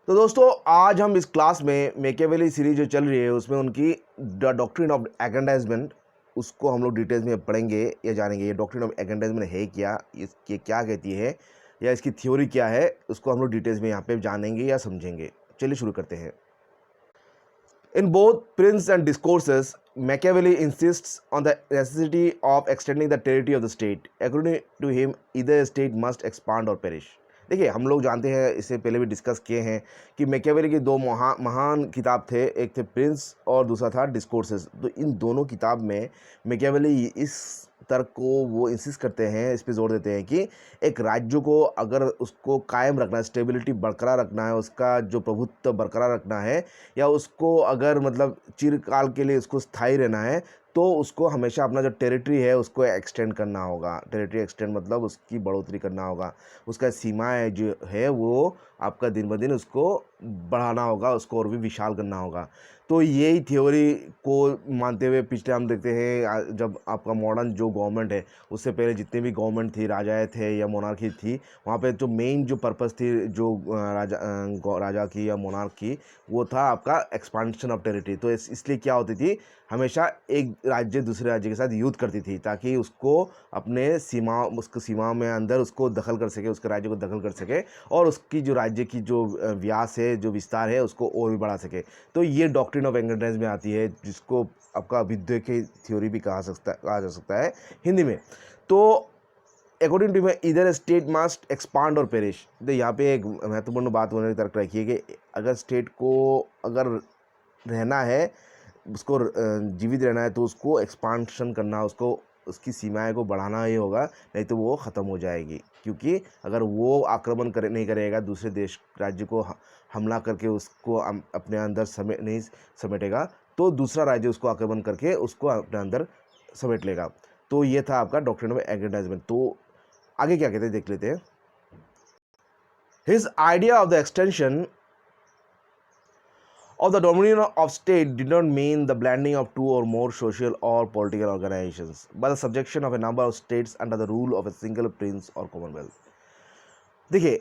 तो दोस्तों आज हम इस क्लास में मैकियावेली सीरीज जो चल रही है उसमें उनकी द डॉक्ट्रिन ऑफ एग्रेंडाइजमेंट उसको हम लोग डिटेल्स में पढ़ेंगे या जानेंगे। ये डॉक्ट्रिन ऑफ एग्रेंडाइजमेंट है क्या, इसके क्या कहती है या इसकी थ्योरी क्या है, उसको हम लोग डिटेल्स में यहाँ पे जानेंगे या समझेंगे। चलिए शुरू करते हैं। In both Prince and Discourses, Machiavelli insists on the necessity of extending the territory of the state. According to him, either a state must expand or perish. देखिए, हम लोग जानते हैं, इससे पहले भी डिस्कस किए हैं कि मैकियावेली के दो महान किताब थे, एक थे प्रिंस और दूसरा था डिस्कोर्सेस। तो इन दोनों किताब में मैकियावेली इस तर्क को वो इंसिस्ट करते हैं, इस पे जोर देते हैं कि एक राज्य को अगर उसको कायम रखना है, स्टेबिलिटी बरकरार रखना है, उसका जो प्रभुत्व बरकरार रखना है या उसको अगर मतलब चिरकाल के लिए उसको स्थायी रहना है तो उसको हमेशा अपना जो टेरिटरी है उसको एक्सटेंड करना होगा। टेरिटरी एक्सटेंड मतलब उसकी बढ़ोतरी करना होगा, उसका सीमाएं जो है वो आपका दिन ब दिन उसको बढ़ाना होगा, उसको और भी विशाल करना होगा। तो यही थ्योरी को मानते हुए पिछले हम देखते हैं जब आपका मॉडर्न जो गवर्नमेंट है, उससे पहले जितनी भी गवर्नमेंट थी, राजाएँ थे या मोनार्की थी, वहाँ पे जो मेन जो पर्पस थी जो राजा की या मोनार्क की, वो था आपका एक्सपांशन ऑफ टेरिटरी। तो इसलिए क्या होती थी, हमेशा एक राज्य दूसरे राज्य के साथ युद्ध करती थी ताकि उसको अपने उसको सीमाओं में अंदर उसको दखल कर सके, उसके राज्य को दखल कर सके और उसकी जो राज्य की जो व्यास है, जो विस्तार है, उसको और भी बढ़ा सके। तो ये डॉक्ट्रिन ऑफ एग्रेंडाइज में आती है, जिसको आपका विद्या की थ्योरी भी कहा जा सकता है हिंदी में। तो अकॉर्डिंग टू मैं इधर स्टेट मस्ट एक्सपांड और पेरिश। तो यहाँ पे एक महत्वपूर्ण बात होने की तर्क रखिए कि अगर स्टेट को अगर रहना है, उसको जीवित रहना है, तो उसको एक्सपांशन करना, उसको उसकी सीमाएं को बढ़ाना ही होगा, नहीं तो वो ख़त्म हो जाएगी। क्योंकि अगर वो आक्रमण नहीं करेगा, दूसरे देश राज्य को हमला करके उसको अपने अंदर नहीं समेटेगा, तो दूसरा राज्य उसको आक्रमण करके उसको अपने अंदर समेट लेगा। तो ये था आपका डॉक्ट्रिन ऑफ एग्रेंडाइजमेंट। तो आगे क्या कहते हैं देख लेते हैं। His idea of the extension of the dominion of state did not mean the blending of two or more social or political organizations, but the subjection of a number of states under the rule of a single prince or commonwealth. देखिए,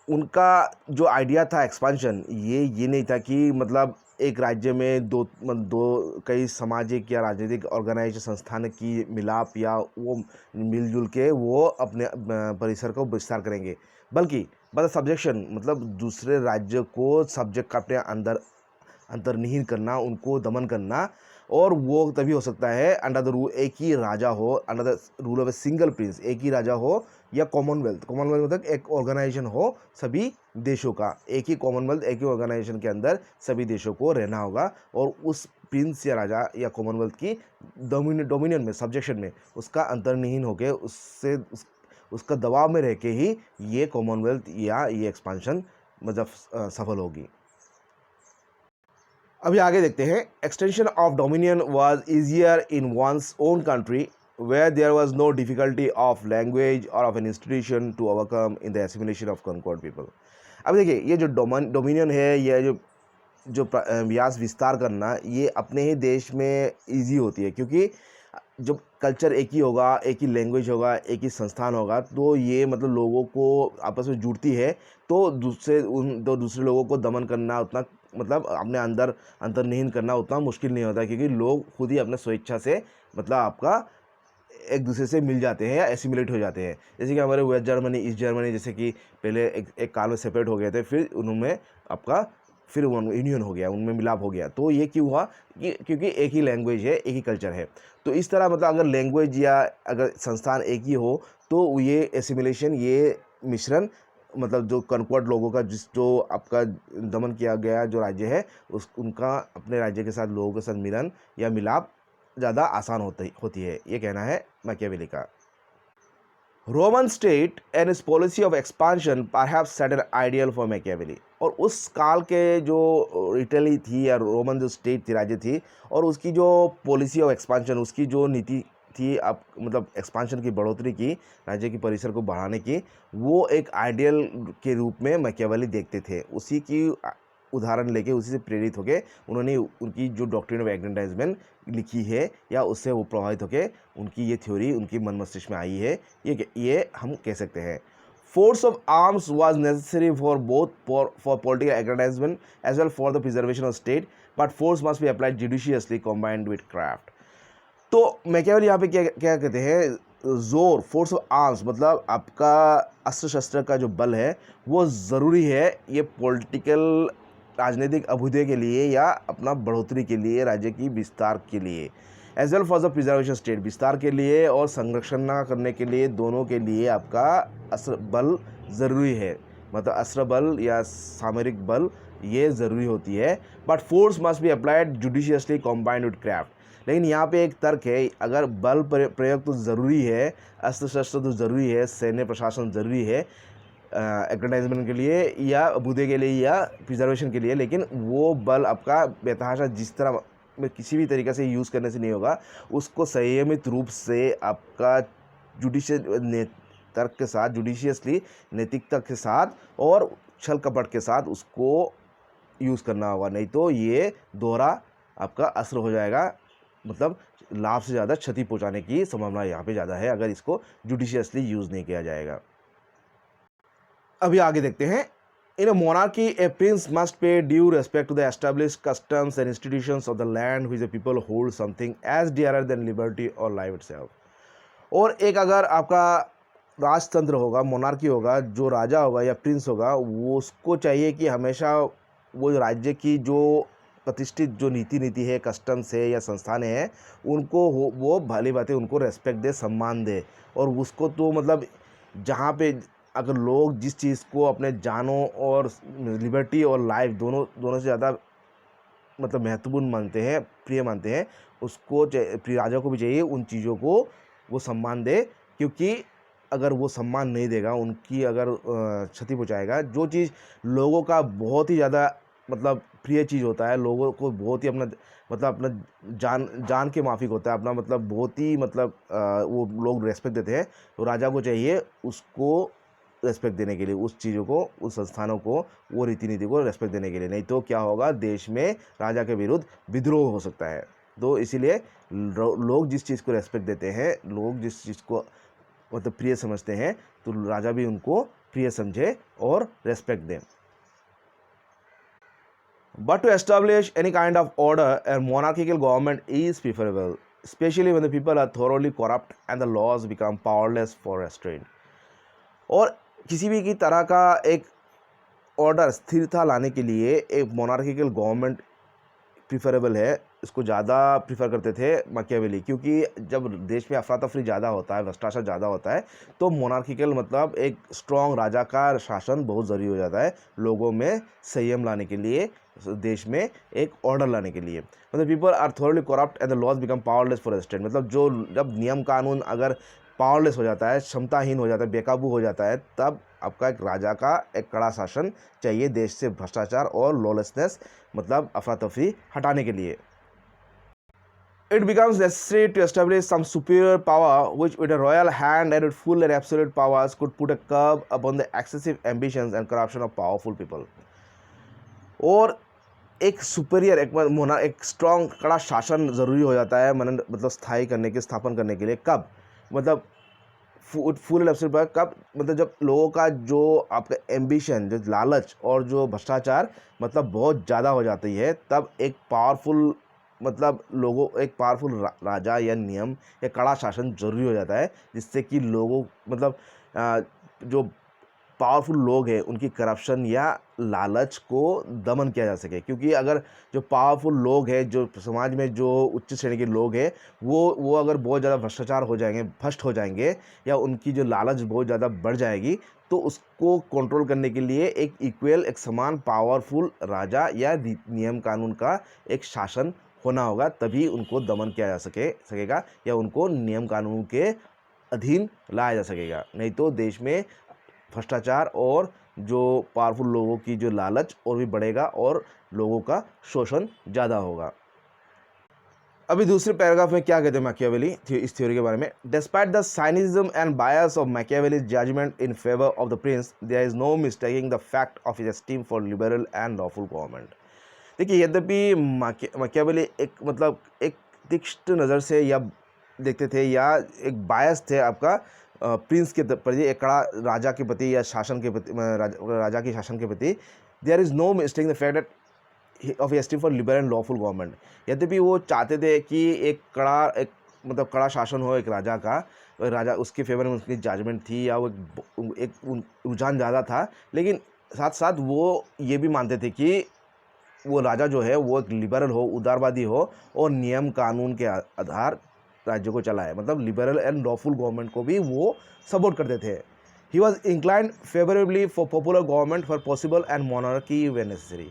उनका जो idea था expansion, ये नहीं था कि मतलब एक राज्य में दो कई सामाजिक या राजनीतिक ऑर्गेनाइजेशन संस्थान की मिलाप या वो मिलजुल के वो अपने परिसर को विस्तार करेंगे, बल्कि बस सब्जेक्शन मतलब दूसरे राज्य को सब्जेक्ट अपने अंदर अंतर्निहित करना, उनको दमन करना। और वो तभी हो सकता है अंडर द रूल, एक ही राजा हो, under the rule of a single Prince, एक ही राजा हो, या कॉमनवेल्थ। कॉमनवेल्थ मतलब एक ऑर्गेनाइजेशन हो सभी देशों का, एक ही कॉमनवेल्थ, एक ही ऑर्गेनाइजेशन के अंदर सभी देशों को रहना होगा और उस प्रिंस या राजा या कॉमनवेल्थ की डोमिनियन में, सब्जेक्शन में उसका अंतर्निहित होकर उसका दबाव में रह के ही ये कॉमनवेल्थ या ये एक्सपांशन मतलब सफल होगी। अभी आगे देखते हैं। Extension of dominion was easier in one's own country where there was no difficulty of language or of an institution to overcome in the assimilation of conquered people। अब देखिए, ये जो डोमिनियन है, ये जो व्यास विस्तार करना, ये अपने ही देश में इजी होती है, क्योंकि जब कल्चर एक ही होगा, एक ही लैंग्वेज होगा, एक ही संस्थान होगा, तो ये मतलब लोगों को आपस में जुड़ती है। तो दूसरे लोगों को दमन करना उतना मतलब अपने अंदर अंतर्निहित करना उतना मुश्किल नहीं होता, क्योंकि लोग खुद ही अपने स्वेच्छा से मतलब आपका एक दूसरे से मिल जाते हैं या एसिमुलेट हो जाते हैं। जैसे कि हमारे वेस्ट जर्मनी, ईस्ट जर्मनी, जैसे कि पहले एक काल में सेपरेट हो गए थे, फिर उन्होंने आपका फिर यूनियन हो गया, उनमें मिलाप हो गया। तो ये क्यों हुआ कि क्योंकि एक ही लैंग्वेज है, एक ही कल्चर है। तो इस तरह मतलब अगर लैंग्वेज या अगर संस्थान एक ही हो तो ये एसिमुलेशन, ये मिश्रण मतलब जो कन्वर्ट लोगों का जो आपका दमन किया गया जो राज्य है, उनका अपने राज्य के साथ लोगों के साथ मिलन या मिलाप ज़्यादा आसान होती है, ये कहना है मैकियावेली का। रोमन स्टेट एंड इस policy of expansion perhaps set an ideal for Machiavelli. और उस काल के जो इटली थी या रोमन जो स्टेट थी, राज्य थी, और उसकी जो पॉलिसी ऑफ एक्सपांशन, उसकी जो नीति थी आप मतलब एक्सपांशन की, बढ़ोतरी की, राज्य की परिसर को बढ़ाने की, वो एक आइडियल के रूप में मैकियावेली देखते थे। उसी की उदाहरण लेके, उसी से प्रेरित होकर उन्होंने उनकी जो डॉक्ट्रिन ऑफ एग्रेंडाइजमेंट लिखी है या उससे वो प्रभावित होकर उनकी ये थ्योरी उनकी मन मस्तिष्क में आई है, ये हम कह सकते हैं। Force of arms was necessary for both for political aggrandizement as well for the preservation of state, but force must be applied judiciously combined with craft. तो मैकियावेली यहाँ पे क्या क्या कहते हैं, जोर, फोर्स ऑफ आर्म्स मतलब आपका अस्त्र शस्त्र का जो बल है वो ज़रूरी है ये पॉलिटिकल राजनीतिक अभ्युदय के लिए या अपना बढ़ोतरी के लिए, राज्य की विस्तार के लिए, as well for the preservation state, विस्तार के लिए और संरक्षण करने के लिए, दोनों के लिए आपका अस्त्र बल ज़रूरी है, मतलब अस्त्र बल या सामरिक बल ये ज़रूरी होती है। But force must be applied judiciously combined with craft. लेकिन यहाँ पे एक तर्क है, अगर बल प्रयोग तो ज़रूरी है, अस्त्र शस्त्र तो ज़रूरी है, सैन्य प्रशासन ज़रूरी है एग्रेंडाइजमेंट के लिए या अभ्युदय के लिए या प्रिजर्वेशन के लिए, लेकिन वो बल आपका बेतहाशा जिस तरह में किसी भी तरीक़े से यूज़ करने से नहीं होगा, उसको संयमित रूप से आपका जुडिशियल तर्क के साथ, जुडिशियसली नैतिकता के साथ और छल कपट के साथ उसको यूज़ करना होगा, नहीं तो ये दोहरा आपका अस्त्र हो जाएगा, मतलब लाभ से ज़्यादा क्षति पहुंचाने की संभावना यहाँ पे ज़्यादा है अगर इसको जुडिशियसली यूज़ नहीं किया जाएगा। अभी आगे देखते हैं। In a monarchy a prince must pay due respect to the established customs and institutions of the land which the people hold something as dearer than liberty और लाइफ इटसेल्फ। और एक अगर आपका राजतंत्र होगा, मोनार्की होगा, जो राजा होगा या प्रिंस होगा, वो उसको चाहिए कि हमेशा वो राज्य की जो प्रतिष्ठित जो नीति है, कस्टम्स है या संस्थान है, उनको वो भली बातें उनको रेस्पेक्ट दे, सम्मान दे। और उसको तो मतलब जहाँ पे अगर लोग जिस चीज़ को अपने जानों और लिबर्टी और लाइफ दोनों से ज़्यादा मतलब महत्वपूर्ण मानते हैं, प्रिय मानते हैं, उसको राजा को भी चाहिए उन चीज़ों को वो सम्मान दे, क्योंकि अगर वो सम्मान नहीं देगा, उनकी अगर क्षति पहुँचाएगा, जो चीज़ लोगों का बहुत ही ज़्यादा मतलब प्रिय चीज़ होता है, लोगों को बहुत ही अपना जान के माफिक होता है, अपना मतलब बहुत ही मतलब वो लोग रेस्पेक्ट देते हैं। तो राजा को चाहिए उसको रेस्पेक्ट देने के लिए, उस चीज़ों को, उस संस्थानों को, वो रीति नीति को रेस्पेक्ट देने के लिए, नहीं तो क्या होगा, देश में राजा के विरुद्ध विद्रोह हो सकता है। तो इसीलिए लोग जिस चीज़ को रेस्पेक्ट देते हैं, लोग जिस चीज़ को मतलब प्रिय समझते हैं, तो राजा भी उनको प्रिय समझे और रेस्पेक्ट दें। But to establish any kind of order, a monarchical government is preferable, especially when the people are thoroughly corrupt and the laws become powerless for restraint. और किसी भी की तरह का एक ऑर्डर, स्थिरता लाने के लिए एक मोनार्किकल गवर्नमेंट प्रीफरेबल है, इसको ज़्यादा प्रीफर करते थे मैकियावेली, क्योंकि जब देश में अफरा तफरी ज़्यादा होता है, भ्रष्टाचार ज़्यादा होता है, तो मोनार्किकल मतलब एक स्ट्रॉन्ग राजा का शासन बहुत ज़रूरी हो जाता है लोगों में संयम लाने के लिए, देश में एक ऑर्डर लाने के लिए। मतलब people are thoroughly corrupt and the laws become powerless for state, मतलब जो जब नियम कानून अगर पावरलेस हो जाता है, क्षमताहीन हो जाता है, बेकाबू हो जाता है, तब आपका एक राजा का एक कड़ा शासन चाहिए देश से भ्रष्टाचार और लॉलेसनेस मतलब अफरा तफरी हटाने के लिए। It becomes necessary to establish some superior power which with a royal hand and with full and absolute powers could put a curb upon the excessive ambitions and corruption of powerful people. और एक superior एक strong कड़ा शासन ज़रूरी हो जाता है मतलब स्थायी करने के, स्थापन करने के लिए। कब मतलब फुल एंड एब्सोल्यूट पावर कब, मतलब जब लोगों का जो आपका एम्बिशन, जो लालच और जो भ्रष्टाचार मतलब बहुत ज़्यादा हो जाती है, तब एक पावरफुल मतलब एक पावरफुल राजा या नियम या कड़ा शासन जरूरी हो जाता है, जिससे कि लोगों मतलब जो पावरफुल लोग हैं उनकी करप्शन या लालच को दमन किया जा सके। क्योंकि अगर जो पावरफुल लोग हैं, जो समाज में जो उच्च श्रेणी के लोग हैं, वो अगर बहुत ज़्यादा भ्रष्टाचार हो जाएंगे, भ्रष्ट हो जाएंगे, या उनकी जो लालच बहुत ज़्यादा बढ़ जाएगी, तो उसको कंट्रोल करने के लिए एक इक्वल, एक समान पावरफुल राजा या नियम कानून का एक शासन होना होगा, तभी उनको दमन किया जा सकेगा या उनको नियम कानून के अधीन लाया जा सकेगा। नहीं तो देश में भ्रष्टाचार और जो पावरफुल लोगों की जो लालच और भी बढ़ेगा और लोगों का शोषण ज़्यादा होगा। अभी दूसरे पैराग्राफ में क्या कहते हैं मैकियावेली इस थ्योरी के बारे में। Despite the cynicism and bias of Machiavelli's judgement in favour of the prince, there is no mistaking the fact of his esteem for liberal and lawful government. देखिए, यद्यपि मैकियावेली एक तीक्ष्ण नज़र से या देखते थे या एक बायस थे आपका प्रिंस के प्रति, एक कड़ा राजा के प्रति या शासन के प्रति, राजा की शासन के प्रति, there is no mistake the fact that of esteem for liberal and lawful government. यद्यपि वो चाहते थे कि एक मतलब कड़ा शासन हो एक राजा का, राजा उसके फेवर में उसकी जजमेंट थी या वो एक रुझान ज़्यादा था, लेकिन साथ साथ वो ये भी मानते थे कि वो राजा जो है वो एक लिबरल हो, उदारवादी हो और नियम कानून के आधार राज्य को चलाए, मतलब लिबरल एंड लॉफुल गवर्नमेंट को भी वो सपोर्ट करते थे। He was inclined favourably for popular government for possible and monarchy way necessary.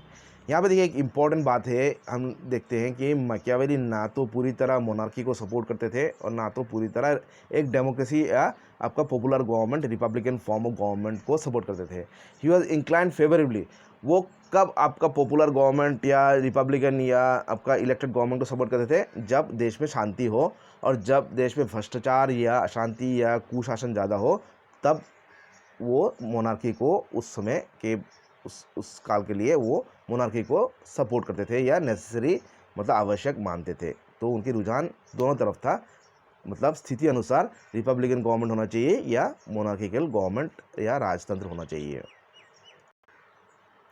यहाँ पे देखिए एक इम्पॉर्टेंट बात है, हम देखते हैं कि मैकियावेली ना तो पूरी तरह मोनार्की को सपोर्ट करते थे और ना तो पूरी तरह एक डेमोक्रेसी या आपका popular government, Republican form of government को सपोर्ट करते थे। ही वॉज इंक्लाइंड फेवरेबली, वो कब आपका पॉपुलर गवर्नमेंट या रिपब्लिकन या आपका इलेक्टेड गवर्नमेंट को सपोर्ट करते थे, जब देश में शांति हो और जब देश में भ्रष्टाचार या अशांति या कुशासन ज़्यादा हो, तब वो मोनार्की को उस समय के उस काल के लिए वो मोनार्की को सपोर्ट करते थे या नेसेसरी मतलब आवश्यक मानते थे। तो उनकी रुझान दोनों तरफ था, मतलब स्थिति अनुसार रिपब्लिकन गवर्नमेंट होना चाहिए या मोनार्किकल गवर्नमेंट या राजतंत्र होना चाहिए।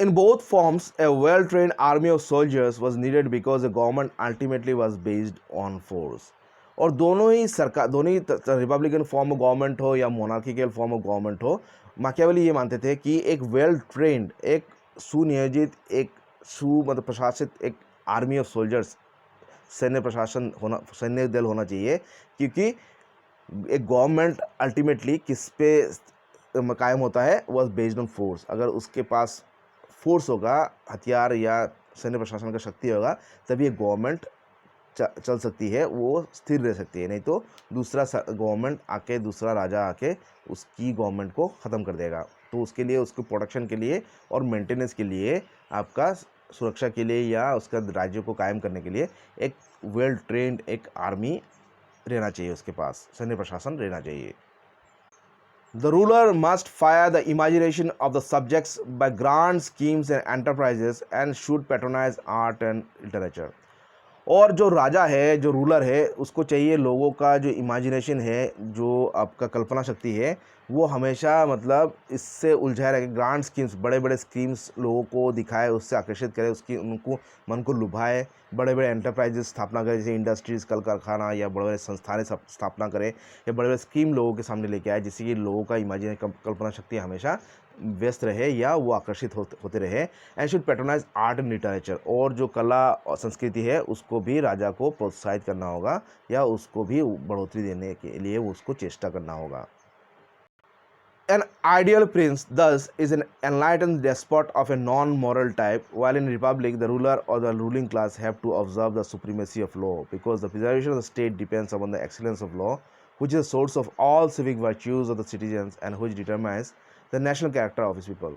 In both forms, a well-trained army of soldiers was needed because the government ultimately was based on force. और दोनों ही सरकार, दोनों ही रिपब्लिकन फॉर्म ऑफ गवर्नमेंट हो या मोनार्किकल फॉर्म ऑफ गवर्नमेंट हो, मैकियावेली ये मानते थे कि एक वेल ट्रेंड, एक सुनियोजित, एक मतलब प्रशासित एक आर्मी ऑफ सोल्जर्स, सैन्य प्रशासन होना, सैन्य दल होना चाहिए, क्योंकि एक गवर्नमेंट अल्टीमेटली किस पे कायम होता है, वॉज बेस्ड ऑन फोर्स। अगर उसके पास फोर्स होगा, हथियार या सैन्य प्रशासन का शक्ति होगा, तभी एक गवर्नमेंट चल सकती है, वो स्थिर रह सकती है, नहीं तो दूसरा गवर्नमेंट आके, दूसरा राजा आके उसकी गवर्नमेंट को ख़त्म कर देगा। तो उसके लिए, उसको प्रोटेक्शन के लिए और मेंटेनेंस के लिए, आपका सुरक्षा के लिए या उसका राज्य को कायम करने के लिए एक वेल ट्रेंड एक आर्मी रहना चाहिए, उसके पास सैन्य प्रशासन रहना चाहिए। The ruler must fire the imagination of the subjects by grand schemes and enterprises and should patronize art and literature. और जो राजा है, जो रूलर है, उसको चाहिए लोगों का जो इमेजिनेशन है, जो आपका कल्पना शक्ति है, वो हमेशा मतलब इससे उलझाए रहे, ग्रांड स्कीम्स, बड़े बड़े स्कीम्स लोगों को दिखाए, उससे आकर्षित करे, उसकी उनको मन को लुभाए, बड़े बड़े एंटरप्राइजेस स्थापना करे, जैसे इंडस्ट्रीज़, कल कारखाना या बड़े बड़े संस्थानें स्थापना करे या बड़े बड़े स्कीम लोगों के सामने लेके आए, जिससे कि लोगों का इमेजिनेशन, कल्पना शक्ति हमेशा व्यस्त रहे या वो आकर्षित होते रहे। And should patronise art and literature, और जो कला और संस्कृति है उसको भी राजा को प्रोत्साहित करना होगा या उसको भी बढ़ोतरी देने के लिए उसको चेष्टा करना होगा। An ideal prince, thus, is an enlightened despot of a non-moral type, while in republic, the ruler or the ruling class have to observe the supremacy of law, because the preservation of the state depends upon the excellence of law, which is the source of all civic virtues of the citizens and which determines the national character of his people.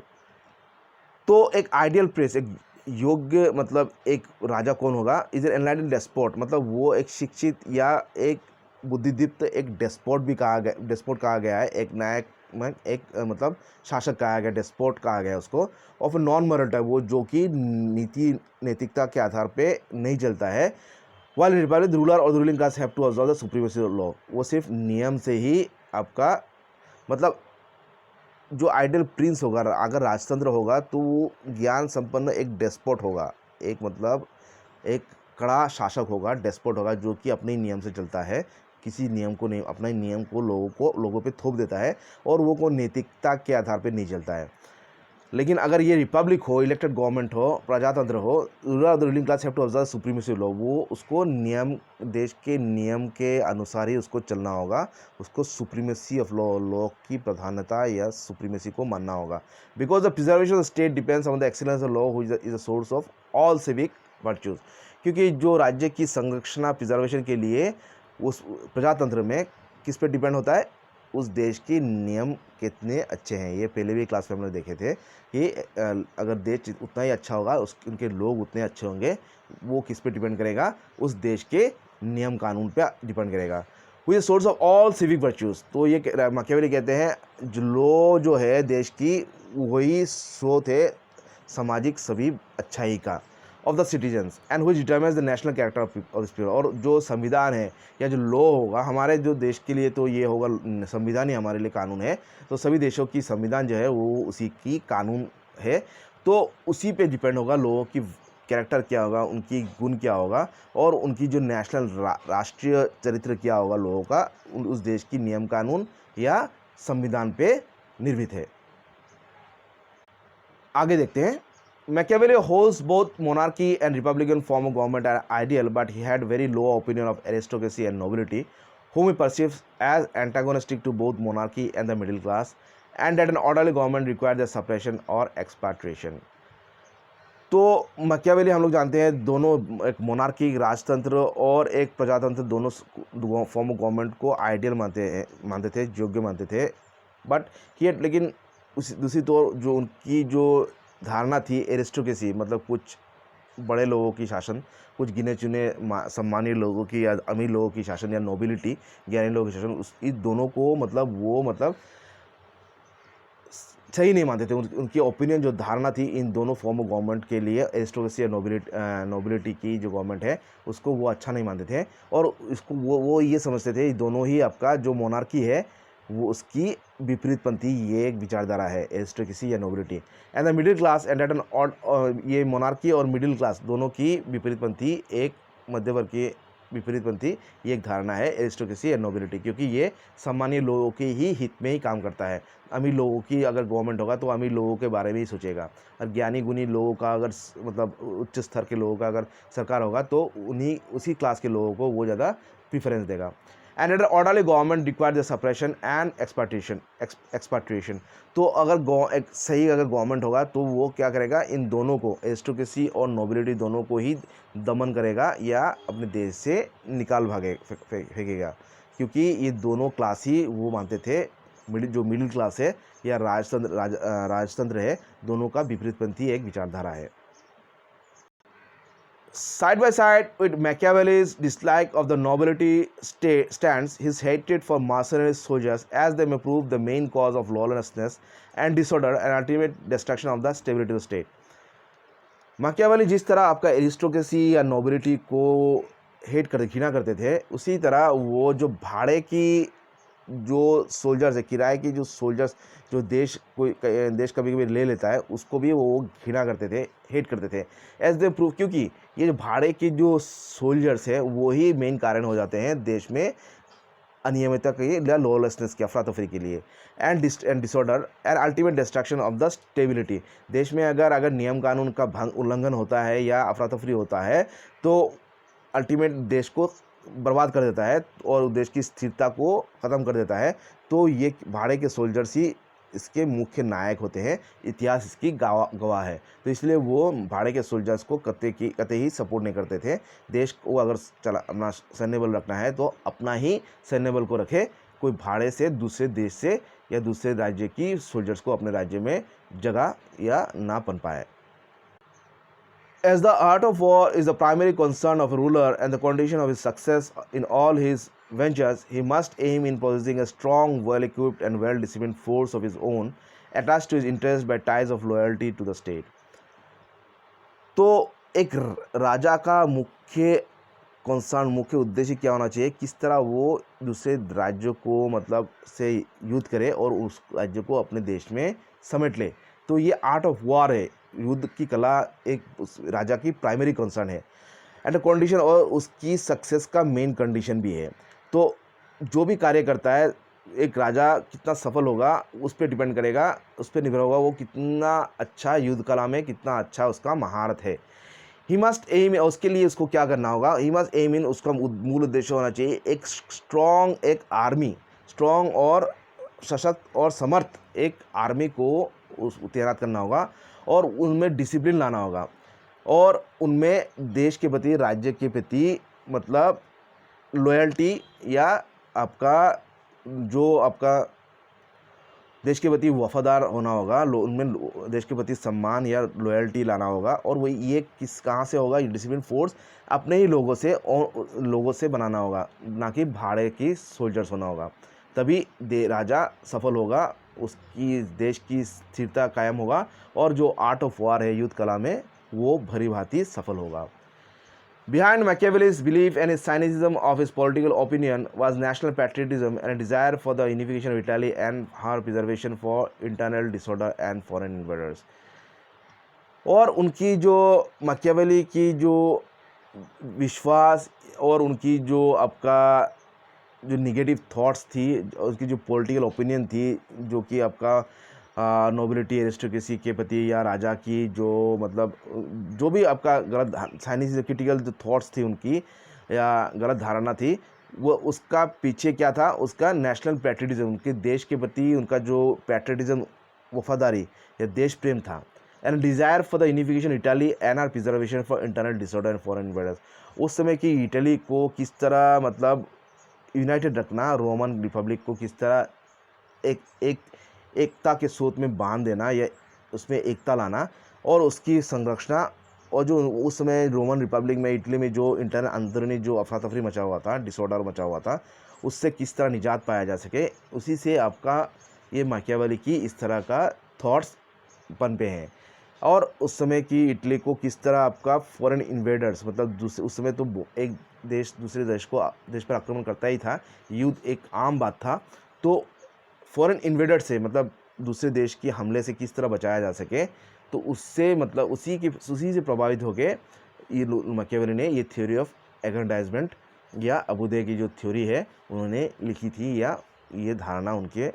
तो एक ideal Prince, एक योग्य मतलब एक राजा कौन होगा? Is an enlightened डेस्पोट, मतलब वो एक शिक्षित या एक बुद्धिदीप्त एक डेस्पोट भी कहा गया, डेस्पोट कहा गया है, एक नायक, एक मतलब शासक कहा गया, डेस्पोट कहा गया उसको। ऑफ नॉन मॉरल टाइप, वो जो कि नैतिकता के आधार पे नहीं चलता है। वाइल रिपब्लिक, रूलर और ruling class have to observe the supremacy of law, वो सिर्फ नियम से ही आपका मतलब जो आइडियल प्रिंस होगा, अगर राजतंत्र होगा तो वो ज्ञान संपन्न एक डेस्पोट होगा, एक मतलब एक कड़ा शासक होगा, डेस्पोट होगा, जो कि अपने नियम से चलता है, किसी नियम को नहीं, अपना नियम को लोगों पे थोप देता है और वो को नैतिकता के आधार पे नहीं चलता है। लेकिन अगर ये रिपब्लिक हो, इलेक्टेड गवर्नमेंट हो, प्रजातंत्र हो, ruling class have to observe supremacy law, वो उसको नियम, देश के नियम के अनुसार ही उसको चलना होगा, उसको सुप्रीमेसी ऑफ लॉ, लॉ की प्रधानता या सुप्रीमेसी को मानना होगा। Because the preservation of state depends on the excellence of law which is the source of all civic virtues, क्योंकि जो राज्य की संरक्षणा, प्रिजर्वेशन के लिए उस प्रजातंत्र में किस पे डिपेंड होता है? उस देश के नियम कितने अच्छे हैं। ये पहले भी क्लास में हमने देखे थे कि अगर देश उतना ही अच्छा होगा, उनके लोग उतने अच्छे होंगे, वो किस पे डिपेंड करेगा? उस देश के नियम कानून पे डिपेंड करेगा। Which source of all civic virtues, तो ये मैकियावेली कहते हैं जो है देश की, वही स्रोत है सामाजिक सभी अच्छाई का। Of the citizens and which determines the national character of this people. और जो संविधान है या जो लॉ होगा हमारे जो देश के लिए, तो ये होगा संविधान ही हमारे लिए कानून है। तो सभी देशों की संविधान जो है वो उसी की कानून है, तो उसी पे डिपेंड होगा लोगों की कैरेक्टर क्या होगा, उनकी गुण क्या होगा, और उनकी जो नेशनल राष्ट्रीय चरित्र क्या होगा लोगों का, उस देश की नियम कानून या संविधान पे निर्भर है। आगे देखते हैं। Machiavelli holds both monarchy and republican form of government are ideal, but he had very low opinion of aristocracy and nobility, whom he perceives as antagonistic to both monarchy and the middle class, and that an orderly government required their suppression or expatriation। तो Machiavelli हम लोग जानते हैं दोनों, एक monarchy राजतंत्र और एक प्रजातंत्र, दोनों फॉर्म ऑफ गवर्नमेंट को आइडियल मानते थे, योग्य मानते थे। बट लेकिन उस दूसरी तौर जो उनकी जो धारणा थी एरिस्टोक्रेसी, मतलब कुछ बड़े लोगों की शासन, कुछ गिने चुने सम्मानीय लोगों की या अमीर लोगों की शासन, या नोबिलिटी ज्ञानी लोगों की शासन, इस दोनों को मतलब सही नहीं मानते थे। उनकी ओपिनियन, जो धारणा थी इन दोनों फॉर्म ऑफ गवर्नमेंट के लिए, एरिस्टोक्रेसी या नोबिलिटी की जो गवर्नमेंट है उसको वो अच्छा नहीं मानते थे, और इसको वो ये समझते थे दोनों ही आपका जो मोनार्की है वो उसकी विपरीतपंथी ये एक विचारधारा है, एरिस्टोक्रेसी या nobility. And the middle class and at an odd, ये मोनार्की और मिडिल क्लास दोनों की विपरीतपंथी, एक मध्यवर्ग की विपरीतपंथी ये एक धारणा है एरिस्टोक्रेसी या नोबिलिटी, क्योंकि ये सामान्य लोगों के ही हित में ही काम करता है। अमीर लोगों की अगर गवर्नमेंट होगा तो अमीर लोगों के बारे में ही सोचेगा, और ज्ञानी गुणी लोगों का अगर मतलब उच्च स्तर के लोगों का अगर सरकार होगा तो उसी क्लास के लोगों को वो ज़्यादा प्रीफरेंस देगा। And at orderly government require the suppression and expatriation. तो अगर एक सही अगर गवर्नमेंट होगा तो वो क्या करेगा, इन दोनों को, एरिस्टोक्रेसी और नोबिलिटी दोनों को ही दमन करेगा या अपने देश से निकाल फेंकेगा, क्योंकि ये दोनों क्लास ही वो मानते थे, जो मिडिल क्लास है या राजतंत्र है, दोनों का विपरीतपंथी एक विचारधारा है। Side by side with Machiavelli's dislike of the nobility stands his hatred for mercenary soldiers, as they may prove the main cause of lawlessness and disorder and ultimate destruction of the stability of the state। Machiavelli जिस तरह आपका aristocracy या nobility को घृणा करते थे, उसी तरह वो जो भाड़े की जो सोल्जर्स है, किराए की जो सोल्जर्स, जो देश कभी कभी ले लेता है, उसको भी वो घृणा करते थे, हेट करते थे। एज दे प्रूव, क्योंकि ये जो भाड़े की जो सोल्जर्स है वो ही मेन कारण हो जाते हैं देश में अनियमितता के या लॉलेसनेस की, अफरा तफरी के लिए, and disorder and ultimate destruction of the stability. देश में अगर नियम कानून का उल्लंघन होता है या अफरा तफरी होता है तो अल्टीमेट देश को बर्बाद कर देता है और देश की स्थिरता को ख़त्म कर देता है। तो ये भाड़े के सोल्जर्स ही इसके मुख्य नायक होते हैं, इतिहास इसकी गवाह है। तो इसलिए वो भाड़े के सोल्जर्स को कतई ही सपोर्ट नहीं करते थे। देश को अगर अपना सैन्य बल रखना है तो अपना ही सैन्य बल को रखे, कोई भाड़े से दूसरे देश से या दूसरे राज्य की सोल्जर्स को अपने राज्य में जगह या ना पन पाए। As the art of war is the primary concern of a ruler and the condition of his success in all his ventures, he must aim in possessing a strong, well-equipped and well-disciplined force of his own, attached to his interest by ties of loyalty to the state। तो एक राजा का मुख्य उद्देश्य क्या होना चाहिए, किस तरह वो दूसरे राज्यों को मतलब से युद्ध करे और उस राज्य को अपने देश में समेट ले। तो ये आर्ट ऑफ वॉर है, युद्ध की कला एक राजा की प्राइमरी कंसर्न है, एंड कंडीशन, और उसकी सक्सेस का मेन कंडीशन भी है। तो जो भी कार्य करता है, एक राजा कितना सफल होगा उस पर डिपेंड करेगा, उस पर निर्भर होगा वो कितना अच्छा युद्ध कला में, कितना अच्छा उसका महारत है। ही मस्ट एम, उसके लिए उसको क्या करना होगा, ही मस्ट एम इन, उसका मूल उद्देश्य होना चाहिए एक स्ट्रॉन्ग, एक आर्मी, स्ट्रॉन्ग और सशक्त और समर्थ एक आर्मी को तैनात करना होगा, और उनमें डिसिप्लिन लाना होगा, और उनमें देश के प्रति, राज्य के प्रति मतलब लॉयल्टी या आपका जो आपका देश के प्रति वफादार होना होगा, उनमें देश के प्रति सम्मान या लॉयल्टी लाना होगा। और वही ये कहाँ से होगा, ये डिसिप्लिन फोर्स अपने ही लोगों से बनाना होगा, ना कि भाड़े की सोल्जर्स होना होगा। तभी राजा सफल होगा, उसकी देश की स्थिरता कायम होगा, और जो आर्ट ऑफ वॉर है युद्ध कला में वो भली भांति सफल होगा। Behind Machiavelli's belief and his cynicism of his political opinion was national patriotism and a desire for the unification of Italy and her preservation for internal disorder and foreign invaders. और उनकी जो मैकियावेली की जो विश्वास और उनकी जो आपका जो निगेटिव थॉट्स थी, उसकी जो पॉलिटिकल ओपिनियन थी, जो कि आपका नोबिलिटी एरिस्टोक्रेसी के प्रति या राजा की जो मतलब जो भी आपका गलत साइनिस क्रिटिकल जो थॉट्स थी उनकी या गलत धारणा थी, वो उसका पीछे क्या था, उसका नेशनल पैट्रियटिज्म, उनके देश के प्रति उनका जो पैट्रियटिज्म वफादारी या देश प्रेम था। And desire for the unification Italy and our preservation for internal disorder and foreign invaders. उस समय की इटली को किस तरह मतलब यूनाइटेड रखना, रोमन रिपब्लिक को किस तरह एकता के सूत्र में बांध देना या उसमें एकता लाना और उसकी संरक्षण, और जो उस समय रोमन रिपब्लिक में इटली में जो इंटरनल अंदरूनी जो अफरा तफरी मचा हुआ था, डिसऑर्डर मचा हुआ था, उससे किस तरह निजात पाया जा सके, उसी से आपका ये मैकियावेली की इस तरह का थॉट्स पनपे हैं। और उस समय की इटली को किस तरह आपका फॉरेन इन्वेडर्स मतलब उस समय तो एक देश दूसरे देश पर आक्रमण करता ही था, युद्ध एक आम बात था, तो फॉरेन इन्वेडर से मतलब दूसरे देश के हमले से किस तरह बचाया जा सके, तो उससे मतलब उसी से प्रभावित होकर ये मैकियावेली ने ये थ्योरी ऑफ एग्रेंडाइजमेंट या अभ्युदय की जो थ्योरी है उन्होंने लिखी थी, या ये धारणा उनके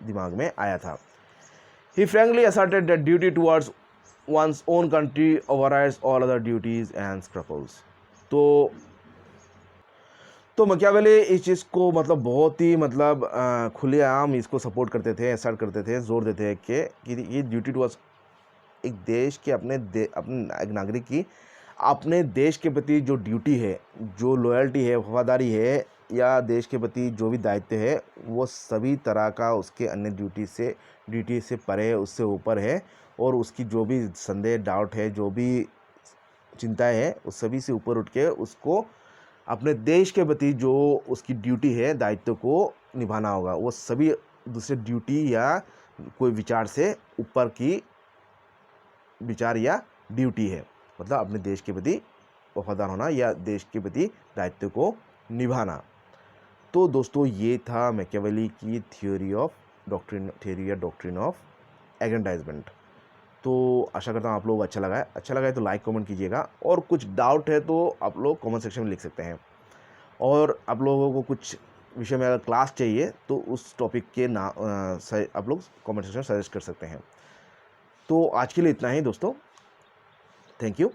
दिमाग में आया था। He frankly asserted that duty towards one's own country overrides all other duties and scruples. तो मैकियावेली इस चीज़ को मतलब बहुत ही मतलब खुलेआम इसको सपोर्ट करते थे, असर्ट करते थे, जोर देते हैं कि ये ड्यूटी टुवर्ड्स एक देश के अपने एक नागरिक की अपने देश के प्रति जो ड्यूटी है, जो लॉयल्टी है, वफादारी है, या देश के प्रति जो भी दायित्व है, वो सभी तरह का उसके अन्य ड्यूटी से परे है, उससे ऊपर है, और उसकी जो भी संदेह डाउट है, जो भी चिंताएं है, उस सभी से ऊपर उठ के उसको अपने देश के प्रति जो उसकी ड्यूटी है, दायित्व को निभाना होगा। वो सभी दूसरे ड्यूटी या कोई विचार से ऊपर की विचार या ड्यूटी है, मतलब अपने देश के प्रति वफादार होना या देश के प्रति दायित्व को निभाना। तो दोस्तों ये था मैकियावेली की थ्योरी या डॉक्ट्रिन ऑफ एग्रेंडाइजमेंट। तो आशा करता हूँ आप लोगों को अच्छा लगा है तो लाइक कमेंट कीजिएगा, और कुछ डाउट है तो आप लोग कमेंट सेक्शन में लिख सकते हैं, और आप लोगों को कुछ विषय में अगर क्लास चाहिए तो उस टॉपिक के आप लोग कमेंट सेक्शन में सजेस्ट कर सकते हैं। तो आज के लिए इतना ही दोस्तों, थैंक यू।